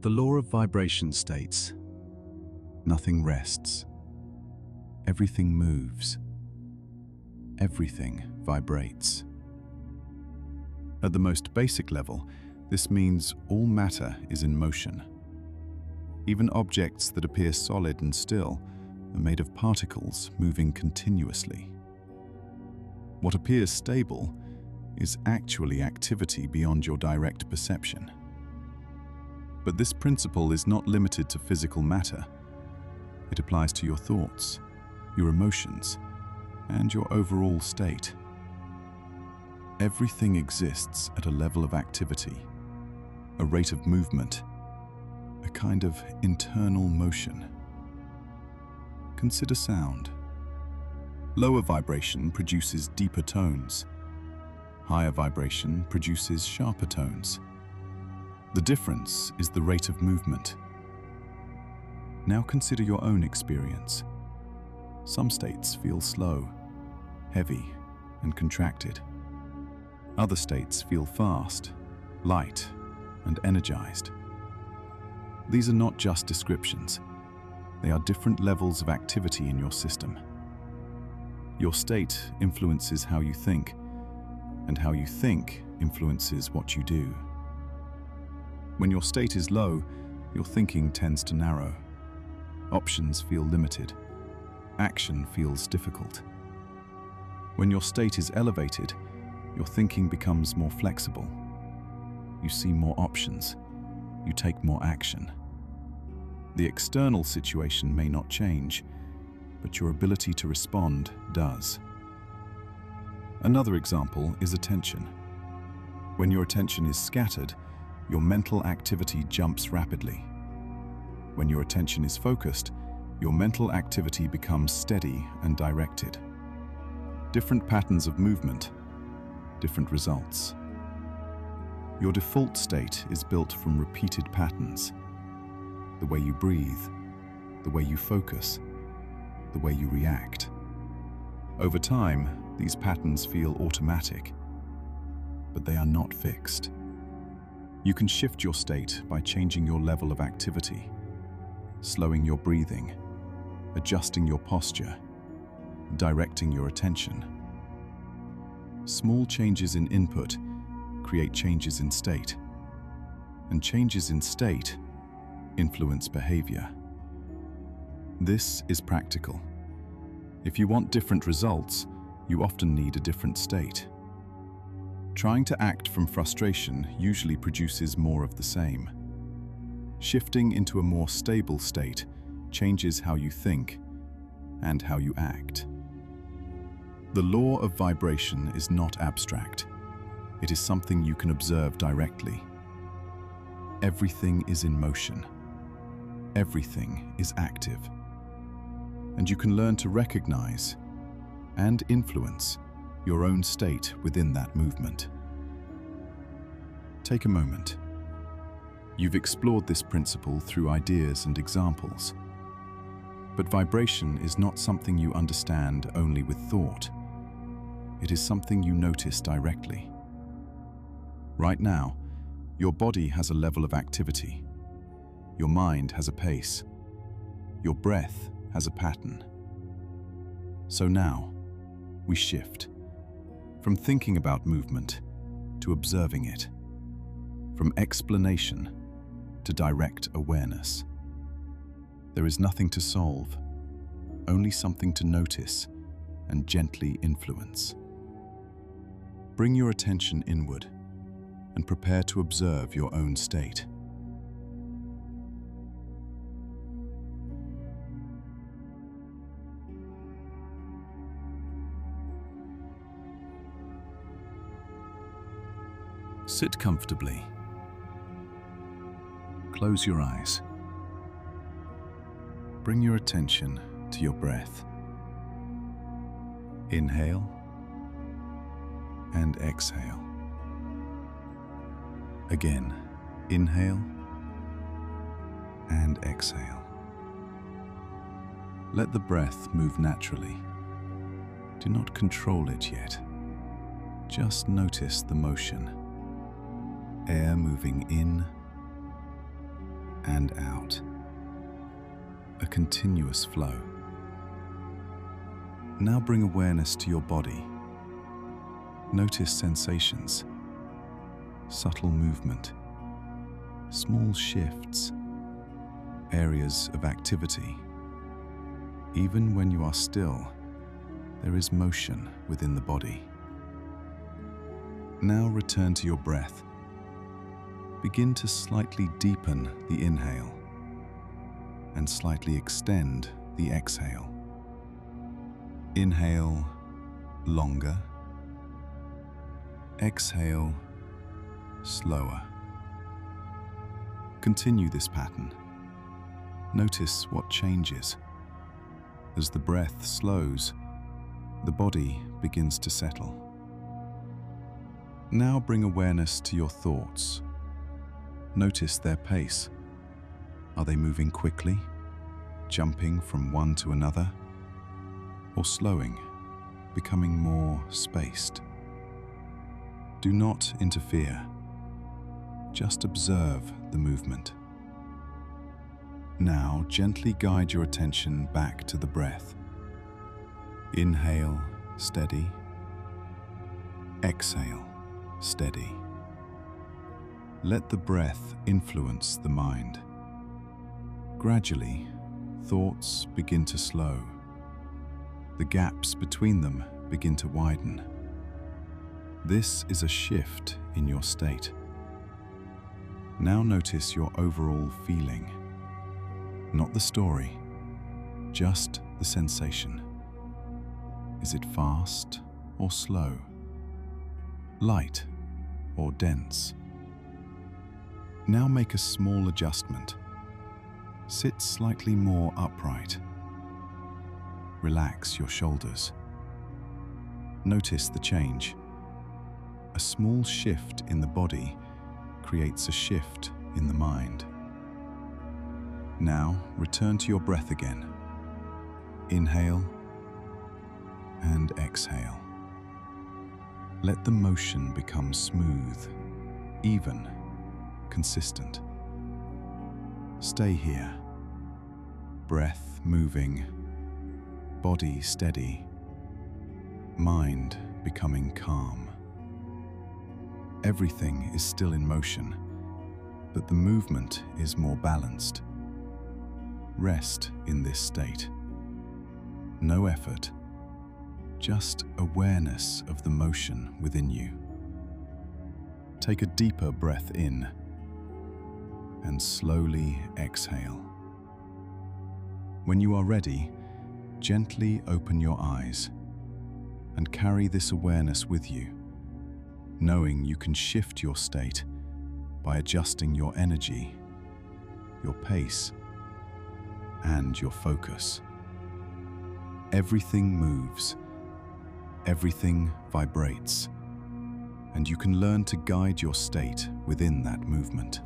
The law of vibration states, nothing rests. Everything moves. Everything vibrates. At the most basic level, this means all matter is in motion. Even objects that appear solid and still are made of particles moving continuously. What appears stable is actually activity beyond your direct perception. But this principle is not limited to physical matter. It applies to your thoughts, your emotions, and your overall state. Everything exists at a level of activity, a rate of movement, a kind of internal motion. Consider sound. Lower vibration produces deeper tones. Higher vibration produces sharper tones. The difference is the rate of movement. Now consider your own experience. Some states feel slow, heavy, and contracted. Other states feel fast, light, and energized. These are not just descriptions. They are different levels of activity in your system. Your state influences how you think, and how you think influences what you do. When your state is low, your thinking tends to narrow. Options feel limited. Action feels difficult. When your state is elevated, your thinking becomes more flexible. You see more options. You take more action. The external situation may not change, but your ability to respond does. Another example is attention. When your attention is scattered, your mental activity jumps rapidly. When your attention is focused, your mental activity becomes steady and directed. Different patterns of movement, different results. Your default state is built from repeated patterns. The way you breathe, the way you focus, the way you react. Over time, these patterns feel automatic, but they are not fixed. You can shift your state by changing your level of activity, slowing your breathing, adjusting your posture, directing your attention. Small changes in input create changes in state, and changes in state influence behavior. This is practical. If you want different results, you often need a different state. Trying to act from frustration usually produces more of the same. Shifting into a more stable state changes how you think and how you act. The law of vibration is not abstract. It is something you can observe directly. Everything is in motion. Everything is active. And you can learn to recognize and influence your own state within that movement. Take a moment. You've explored this principle through ideas and examples. But vibration is not something you understand only with thought. It is something you notice directly. Right now, your body has a level of activity. Your mind has a pace. Your breath has a pattern. So now, we shift from thinking about movement to observing it, from explanation to direct awareness. There is nothing to solve, only something to notice and gently influence. Bring your attention inward and prepare to observe your own state. Sit comfortably. Close your eyes. Bring your attention to your breath. Inhale and exhale. Again, inhale and exhale. Let the breath move naturally. Do not control it yet. Just notice the motion. Air moving in and out. A continuous flow. Now bring awareness to your body. Notice sensations, subtle movement, small shifts, areas of activity. Even when you are still, there is motion within the body. Now return to your breath. Begin to slightly deepen the inhale and slightly extend the exhale. Inhale longer. Exhale slower. Continue this pattern. Notice what changes. As the breath slows, the body begins to settle. Now bring awareness to your thoughts. Notice their pace. Are they moving quickly, jumping from one to another, or slowing, becoming more spaced? Do not interfere. Just observe the movement. Now gently guide your attention back to the breath. Inhale, steady. Exhale, steady. Let the breath influence the mind. Gradually, thoughts begin to slow. The gaps between them begin to widen. This is a shift in your state. Now notice your overall feeling. Not the story, just the sensation. Is it fast or slow? Light or dense? Now make a small adjustment. Sit slightly more upright. Relax your shoulders. Notice the change. A small shift in the body creates a shift in the mind. Now return to your breath again. Inhale and exhale. Let the motion become smooth, even, consistent. Stay here. Breath moving, body steady, mind becoming calm. Everything is still in motion, but the movement is more balanced. Rest in this state. No effort, just awareness of the motion within you. Take a deeper breath in and slowly exhale. When you are ready, gently open your eyes and carry this awareness with you, knowing you can shift your state by adjusting your energy, your pace, and your focus. Everything moves, everything vibrates, and you can learn to guide your state within that movement.